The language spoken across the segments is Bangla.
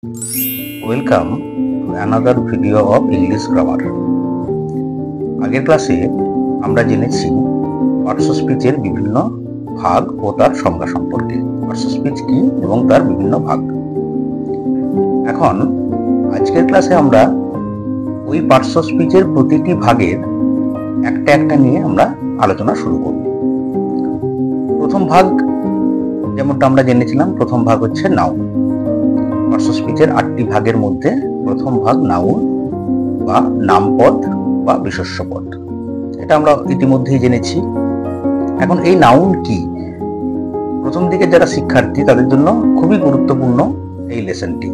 Welcome to another video of English grammar. আগের ক্লাসে আমরা জেনেছি পার্টস অফ স্পিচের বিভিন্ন ভাগ ও তার সংজ্ঞা সম্পর্কে। পার্টস অফ স্পিচ কি এবং তার বিভিন্ন ভাগ। এখন আজকের ক্লাসে আমরা ওই পার্টস অফ স্পিচের প্রতিটি ভাগের একটা একটা নিয়ে আমরা আলোচনা শুরু করব। প্রথম ভাগ যেমনটা আমরা জেনেছিলাম, প্রথম ভাগ হচ্ছে নাউন। পার্টস অফ স্পিচের 8টি ভাগের মধ্যে প্রথম ভাগ নাউন বা নামপদ বা বিশেষ্য পদ। এটা আমরা ইতিমধ্যেই জেনেছি। এখন এই নাউন কি, প্রথম দিকে যারা শিক্ষার্থী তাদের জন্য খুবই গুরুত্বপূর্ণ এই লেসনটি।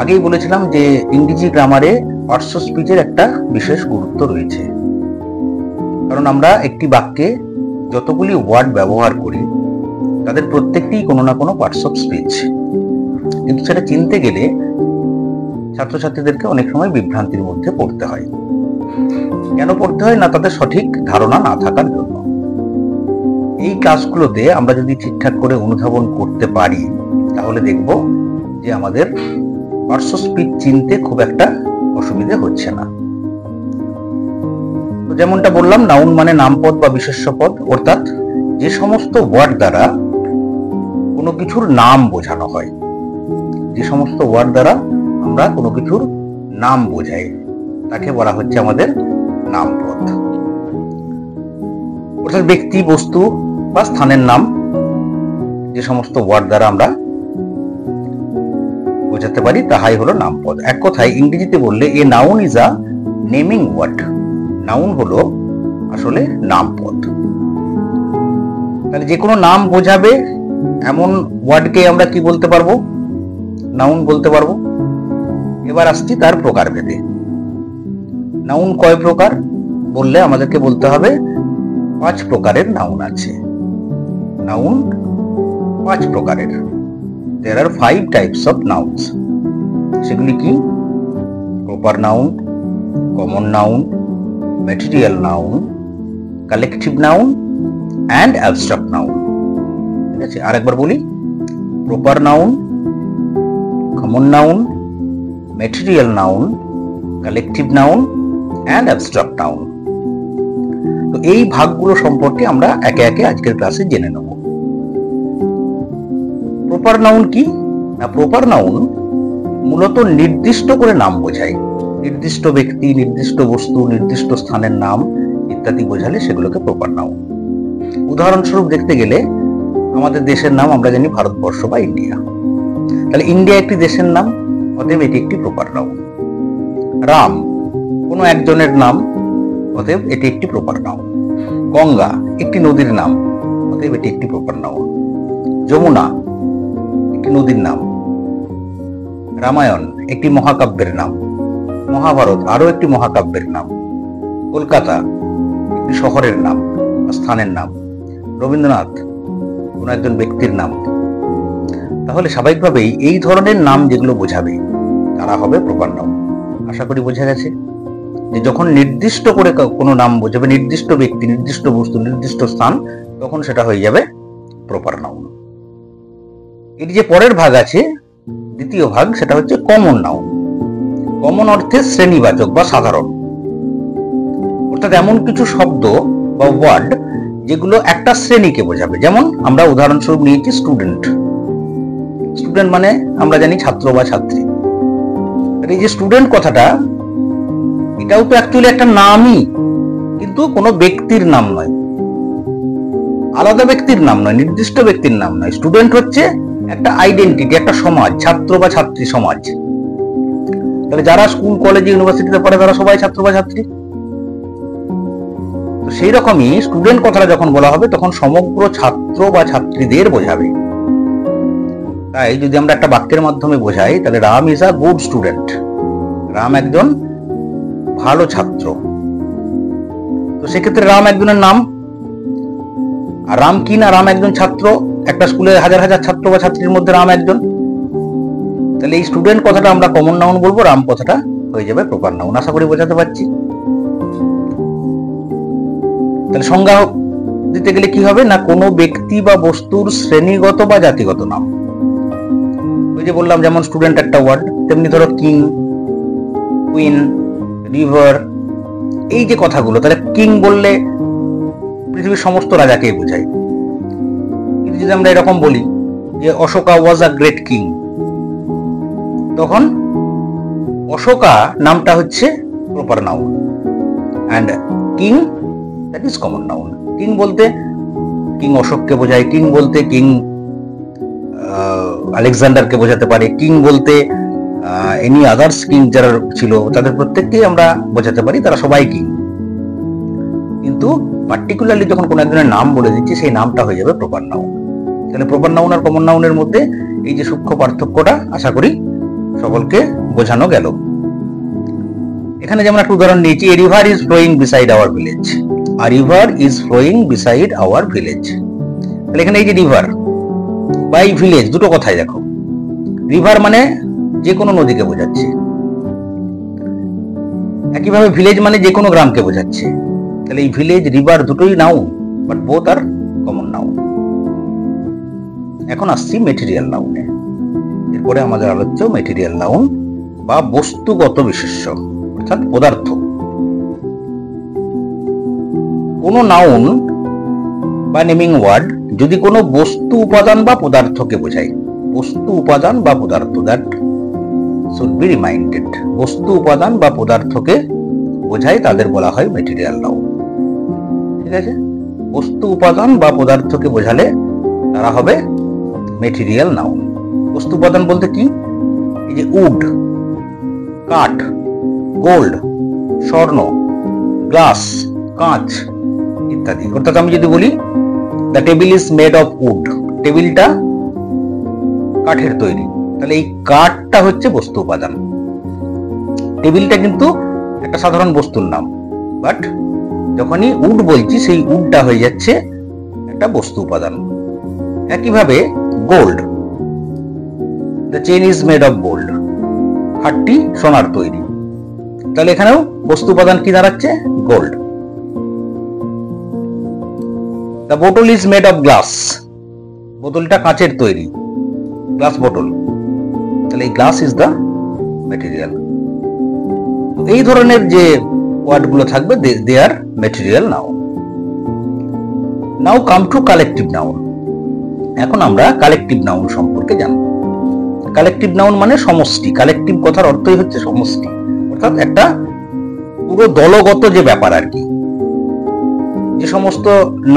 আগেই বলেছিলাম যে ইংরেজি গ্রামারে পার্টস অফ স্পিচের একটা বিশেষ গুরুত্ব রয়েছে, কারণ আমরা একটি বাক্যে যতগুলি ওয়ার্ড ব্যবহার করি তাদের প্রত্যেকটি কোনো না কোনো পার্টস অফ স্পিচ, কিন্তু সেটা চিনতে গেলে ছাত্রছাত্রীদেরকে অনেক সময় বিভ্রান্তির মধ্যে পড়তে হয়। কেন পড়তে হয় না, তাদের সঠিক ধারণা না থাকার জন্য। এই ক্লাসগুলোতে আমরা যদি ঠিকঠাক করে অনুধাবন করতে পারি তাহলে দেখব যে আমাদের পার্টস অফ স্পিচ চিনতে খুব একটা অসুবিধে হচ্ছে না। তো যেমনটা বললাম, নাউন মানে নামপদ বা বিশেষ্য পদ, অর্থাৎ যে সমস্ত ওয়ার্ড দ্বারা কোনো কিছুর নাম বোঝানো হয়, যে সমস্ত ওয়ার্ড দ্বারা আমরা কোনো কিছুর নাম বোঝাই তাকে বলা হচ্ছে আমাদের নামপদ। অর্থাৎ ব্যক্তি, বস্তু বা স্থানের নাম যে সমস্ত ওয়ার্ড দ্বারা আমরা বোঝাতে পারি তাহাই হলো নামপদ। এক কথায় ইংরেজিতে বললে a noun is a naming word. Noun হলো আসলে নামপদ। তাহলে যে কোনো নাম বোঝাবে এমন ওয়ার্ডকে আমরা কি বলতে পারবো? নাউন বলতে পারবো। এবার আসছি তার প্রকারভেদে। নাউন কয় প্রকার বললে আমাদেরকে বলতে হবে 5 প্রকারের নাউন আছে। নাউন 5 প্রকারের। There are 5 types of nouns. সেগুলি কি? Proper noun, common noun, material noun, collective noun and abstract noun. ঠিক আছে, আরেকবার বলি। Proper noun, common noun, material noun, collective noun and abstract noun. তো এই ভাগগুলো সম্পর্কে আমরা একে একে আজকের ক্লাসে জেনে নেব। প্রপার নাউন কি না, প্রপার নাউন মূলত নির্দিষ্ট করে নাম বোঝায়। নির্দিষ্ট ব্যক্তি, নির্দিষ্ট বস্তু, নির্দিষ্ট স্থানের নাম ইত্যাদি বোঝালে সেগুলোকে প্রপার নাউন। উদাহরণস্বরূপ দেখতে গেলে আমাদের দেশের নাম আমরা জানি ভারতবর্ষ বা ইন্ডিয়া। তাহলে ইন্ডিয়া একটি দেশের নাম, অতএব এটি একটি প্রপার নাউন। রাম কোনো একজনের নাম, অতএব এটি একটি প্রপার নাউন। গঙ্গা একটি নদীর নাম, অতএব এটি একটি প্রপার নাউন। যমুনা একটি নদীর নাম। রামায়ণ একটি মহাকাব্যের নাম। মহাভারত আরো একটি মহাকাব্যের নাম। কলকাতা একটি শহরের নাম বা স্থানের নাম। রবীন্দ্রনাথ কোন একজন ব্যক্তির নাম। তাহলে স্বাভাবিকভাবেই এই ধরনের নাম যেগুলো বোঝাবে তারা হবে প্রপার নাউন। আশা করি বোঝা গেছে যে যখন নির্দিষ্ট করে কোনো নাম বোঝাবে, নির্দিষ্ট ব্যক্তি, নির্দিষ্ট বস্তু, নির্দিষ্ট স্থান, তখন সেটা হয়ে যাবে প্রপার নাউন। এর যে পরের ভাগ আছে, দ্বিতীয় ভাগ, সেটা হচ্ছে কমন নাউন। কমন অর্থে শ্রেণীবাচক বা সাধারণ, অর্থাৎ এমন কিছু শব্দ বা ওয়ার্ড যেগুলো একটা শ্রেণীকে বোঝাবে। যেমন আমরা উদাহরণস্বরূপ নিয়েছি স্টুডেন্ট। স্টুডেন্ট মানে আমরা জানি ছাত্র বা ছাত্রী। এই যে স্টুডেন্ট কথাটা, এটাও তো অ্যাকচুয়ালি একটা নামই, কিন্তু কোনো ব্যক্তির নাম নয়, আলাদা ব্যক্তির নাম নয়, নির্দিষ্ট ব্যক্তির নাম নয়। স্টুডেন্ট হচ্ছে একটা আইডেন্টিটি, একটা সমাজ, ছাত্র বা ছাত্রী সমাজ। তাহলে যারা স্কুল, কলেজে, ইউনিভার্সিটিতে পড়ে তারা সবাই ছাত্র বা ছাত্রী। তো সেই রকমই স্টুডেন্ট কথাটা যখন বলা হবে তখন সমগ্র ছাত্র বা ছাত্রীদের বোঝাবে। তাই যদি আমরা একটা বাক্যের মাধ্যমে বোঝাই তাহলে Ram is a good student. Ram একজন ভালো ছাত্র। তো সেক্ষেত্রে রাম একজনের নাম। আর রাম কি না, রাম একজন ছাত্র। একটা স্কুলে হাজার হাজার ছাত্র বা ছাত্রীর মধ্যে রাম একজন। তাহলে এই স্টুডেন্ট কথাটা আমরা কমন নাউন বলবো, রাম কথাটা হয়ে যাবে প্রপার নাউন। আশা করি বোঝাতে পারছি। তাহলে সংজ্ঞা দিতে গেলে কি হবে না, কোনো ব্যক্তি বা বস্তুর শ্রেণীগত বা জাতিগত নাম। ওই যে বললাম যেমন স্টুডেন্ট একটা ওয়ার্ড, তেমনি ধরো কিং, কুইন, রিভার, এই যে কথাগুলো, তাহলে কিং বললে পৃথিবীর সমস্ত রাজাকে বোঝায়। কিন্তু যদি আমরা এরকম বলি যে অশোকা ওয়াজ আ গ্রেট কিং, তখন অশোকা নামটা হচ্ছে proper noun and king that is common noun. King বলতে কিং অশোককে বোঝায়, কিং বলতে কিং আলেকজান্ডারকে বোঝাতে পারে, কিং বলতে এনি আদার্স কিং যারা ছিল তাদের প্রত্যেককেই আমরা বোঝাতে পারি, তারা সবাই কিং। কিন্তু পার্টিকুলারলি যখন কোন একজনের নাম বলে দিচ্ছি, সেই নামটা হয়ে যাবে প্রপার নাউন। তাহলে প্রপার নাউন আর কমন নাউনের মধ্যে এই যে সূক্ষ্ম পার্থক্যটা আশা করি সকলকে বোঝানো গেল। এখানে যেমন একটা উদাহরণ নিয়েছি, a river is flowing beside our village. A river is flowing beside our village. তাহলে এখানে এই যে রিভার বা এই ভিলেজ, দুটো কথাই দেখো। রিভার মানে যে কোনো নদীকে বোঝাচ্ছে, একইভাবে ভিলেজ মানে যে কোনো গ্রামকে বোঝাচ্ছে। তাহলে এই ভিলেজ, রিভার দুটোই noun, but both are common noun. এখন আসছি মেটেরিয়াল নাউনে। এরপরে আমাদের আলোচ্য মেটেরিয়াল নাউন বা বস্তুগত বিশেষ্য, অর্থাৎ পদার্থ। কোন নাউন বা নেমিং ওয়ার্ড যদি কোনো বস্তু, উপাদান বা পদার্থকে বোঝায়, বস্তু, উপাদান বা পদার্থ, দ্যাট শুড বি রিমাইন্ডেড, বস্তু, উপাদান বা পদার্থকে বোঝায় তাদের বলা হয় মেটেরিয়াল নাউন। ঠিক আছে, বস্তু, উপাদান বা পদার্থকে বোঝালে তারা হবে মেটেরিয়াল নাউন। বস্তু উপাদান বলতে কি? এই যে উড, কাঠ, গোল্ড, স্বর্ণ, গ্লাস, কাঁচ ইত্যাদি। অর্থাৎ আমি যদি বলি the table is made of wood, টেবিলটা কাঠের তৈরি, তাহলে এই কাঠটা হচ্ছে বস্তু উপাদান। টেবিলটা কিন্তু একটা সাধারণ বস্তুর নাম, বাট যখনই উড বলছি সেই উডটা হয়ে যাচ্ছে একটা বস্তু উপাদান। একইভাবে gold, the chain is made of gold, হারটি সোনার তৈরি, তাহলে এখানেও বস্তু উপাদান কি দাঁড়াচ্ছে? গোল্ড। দ্য বোতল ইজ মেড অফ গ্লাস, বোতলটা কাঁচের তৈরি, গ্লাস বোতল, তাহলে এই গ্লাস ইজ দ্য মেটেরিয়াল। এই ধরনের যে ওয়ার্ড গুলো থাকবে they are material noun. Now come to collective noun. এখন আমরা কালেকটিভ নাউন সম্পর্কে জানব। কালেকটিভ নাউন মানে সমষ্টি। কালেকটিভ কথার অর্থই হচ্ছে সমষ্টি, অর্থাৎ একটা পুরো দলগত যে ব্যাপার আর কি। যে সমস্ত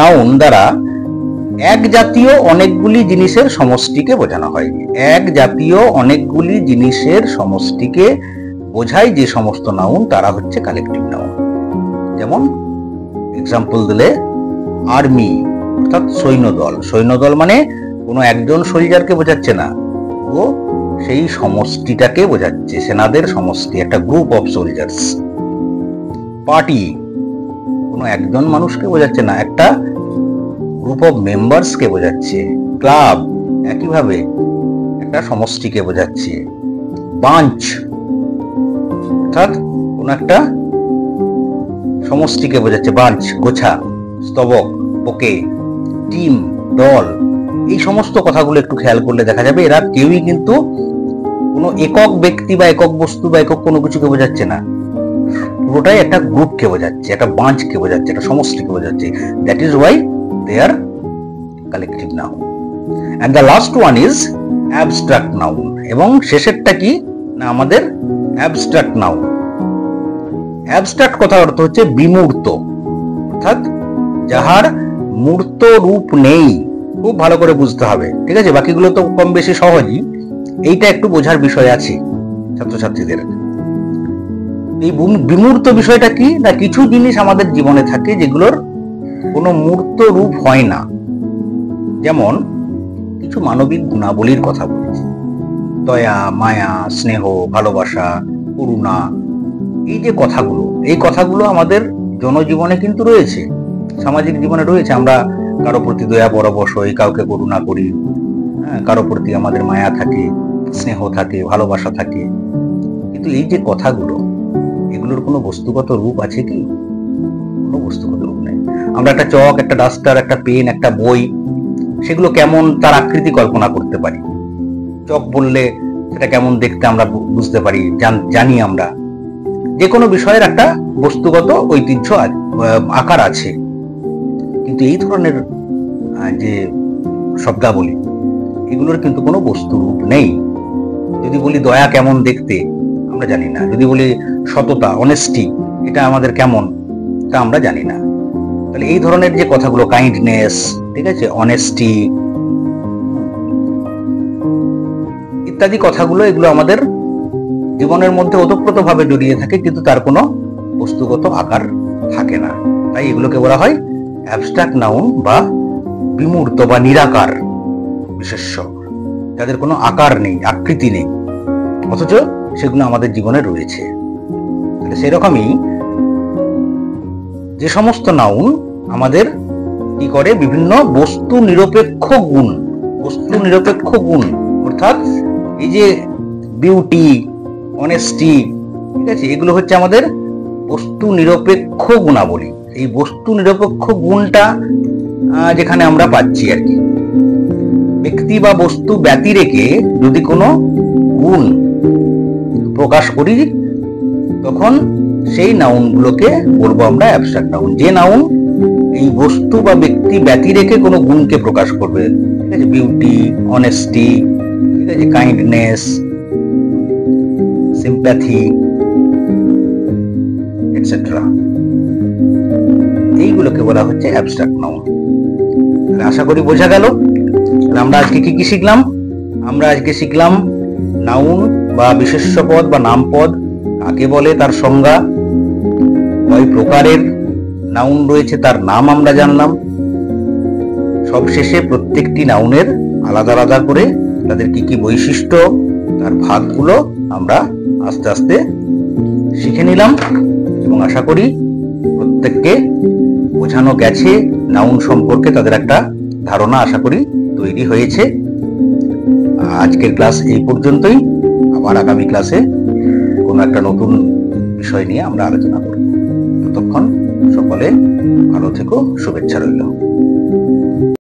নাউন দ্বারা এক জাতীয় অনেকগুলি জিনিসের সমষ্টিকে বোঝানো হয়, এক জাতীয় অনেকগুলি জিনিসের সমষ্টিকে বোঝায় যে সমস্ত নাউন, তারা হচ্ছে কালেকটিভ নাউন। যেমন এক্সাম্পল দিলে আর্মি, অর্থাৎ সৈন্যদল। সৈন্যদল মানে কোনো একজন সোলজারকে বোঝাচ্ছে না, ও সেই সমষ্টিটাকে বোঝাচ্ছে, সেনাদের সমষ্টি, একটা গ্রুপ অফ সোলজার্স। পার্টি কোনো একজন মানুষকে বোঝাচ্ছে না, একটা গ্রুপ অফ মেম্বার্সকে বোঝাচ্ছে। ক্লাব একইভাবে একটা সমষ্টিকে বোঝাচ্ছে। বাঞ্চ অর্থাৎ কোন একটা সমষ্টিকে বোঝাচ্ছে, বাঞ্চ গোছা, স্তবক, ওকে, টিম, দল। এই সমস্ত কথাগুলো একটু খেয়াল করলে দেখা যাবে এরা কেউই কিন্তু কোনো একক ব্যক্তি বা একক বস্তু বা একক কোনো কিছুকে বোঝাচ্ছে না, পুরোটাই একটা গ্রুপকে বোঝাচ্ছে, একটা বাঞ্চকে বোঝাচ্ছে, একটা সমষ্টিকে বোঝাচ্ছে। That is why they are collective noun. And the last one is abstract noun. এবং শেষেরটা কি না আমাদের অ্যাবস্ট্রাক্ট নাউন। অ্যাবস্ট্রাক্ট কথার অর্থ হচ্ছে বিমূর্ত, অর্থাৎ যাহার মূর্ত রূপ নেই। খুব ভালো করে বুঝতে হবে, ঠিক আছে? বাকিগুলো তো কম বেশি সহজই, এইটা একটু বোঝার বিষয় আছে ছাত্রছাত্রীদের। এই বিমূর্ত বিষয়টা কি না, কিছু জিনিস আমাদের জীবনে থাকে যেগুলোর কোনো মূর্ত রূপ হয় না। যেমন কিছু মানবিক গুণাবলীর কথা বলেছি, দয়া, মায়া, স্নেহ, ভালোবাসা, করুণা। এই যে কথাগুলো, এই কথাগুলো আমাদের জনজীবনে কিন্তু রয়েছে, সামাজিক জীবনে রয়েছে। আমরা কারো প্রতি দয়া পরবশ হই, কাউকে করুণা করি, কারো প্রতি আমাদের মায়া থাকে, স্নেহ থাকে, ভালোবাসা থাকে। কিন্তু এই যে কথাগুলো, এগুলোর কোনো বস্তুগত রূপ আছে কি? কোনো বস্তুগত রূপ নেই। আমরা একটা চক, একটা ডাস্টার, একটা পেন, একটা বই, সেগুলো কেমন তার আকৃতি কল্পনা করতে পারি, চক বললে সেটা কেমন দেখতে আমরা বুঝতে পারি, জানি আমরা। যে কোনো বিষয়ের একটা বস্তুগত ঐতিহ্য আকার আছে, কিন্তু এই ধরনের যে শব্দাবলী, এগুলোর কিন্তু কোনো বস্তুরূপ নেই। যদি বলি দয়া কেমন দেখতে, আমরা জানি না। যদি বলি সততা, অনেস্টি, এটা আমাদের কেমন, তা আমরা জানি না। তাহলে এই ধরনের যে কথাগুলো, কাইন্ডনেস, ঠিক আছে, অনেস্টি ইত্যাদি কথাগুলো, এগুলো আমাদের জীবনের মধ্যে ওতপ্রোতভাবে জড়িয়ে থাকে, কিন্তু তার কোনো বস্তুগত আকার থাকে না। তাই এগুলোকে বলা হয় অ্যাবস্ট্রাক্ট নাউন বা বিমূর্ত বা নিরাকার বিশেষ্য, যাদের কোনো আকার নেই, আকৃতি নেই, অথচ সেগুলো আমাদের জীবনে রয়েছে। সেরকমই যে সমস্ত নাউন আমাদের কি করে, বিভিন্ন বস্তু নিরপেক্ষ গুণ, অর্থাৎ এই যে বিউটি, অনেস্টি, ঠিক আছে, এগুলো হচ্ছে আমাদের বস্তু নিরপেক্ষ গুণাবলী। এই বস্তু নিরপেক্ষ গুণটা যেখানে আমরা পাচ্ছি আর কি, ব্যক্তি বা বস্তু ব্যতিরেকে যদি কোনো গুণ প্রকাশ করি, তখন সেই নাউনগুলোকে বলবো আমরা অ্যাবস্ট্রাক্ট নাউন। যে নাউন এই বস্তু বা ব্যক্তি ব্যতিরেকে কোনো গুণকে প্রকাশ করবে, ঠিক আছে, বিউটি, অনেস্টি, ঠিক আছে, কাইন্ডনেস, সিম্প্যাথি, এটসেট্রা, এইগুলোকে বলা হচ্ছে অ্যাবস্ট্রাক্ট নাউন। আশা করি বোঝা গেল। আমরা আজকে কি কি শিখলাম? আমরা আজকে শিখলাম নাউন বা বিশেষ্য পদ বা নামপদ কাকে বলে, তার সংজ্ঞা, কয় প্রকারের নাউন রয়েছে তার নাম আমরা জানলাম। সবশেষে প্রত্যেকটি নাউনের আলাদা আলাদা করে তাদের কি কি বৈশিষ্ট্য, তার ভাগগুলো আমরা আস্তে আস্তে শিখে নিলাম, এবং আশা করি প্রত্যেককে বোঝানো গেছে নাউন সম্পর্কে, তাদের একটা ধারণা আশা করি তৈরি হয়েছে। আজকের ক্লাস এই পর্যন্তই। আবার আগামী ক্লাসে কোনো একটা নতুন বিষয় নিয়ে আমরা আলোচনা করব। ততক্ষণ সকলে ভালো থেকো, শুভেচ্ছা রইল।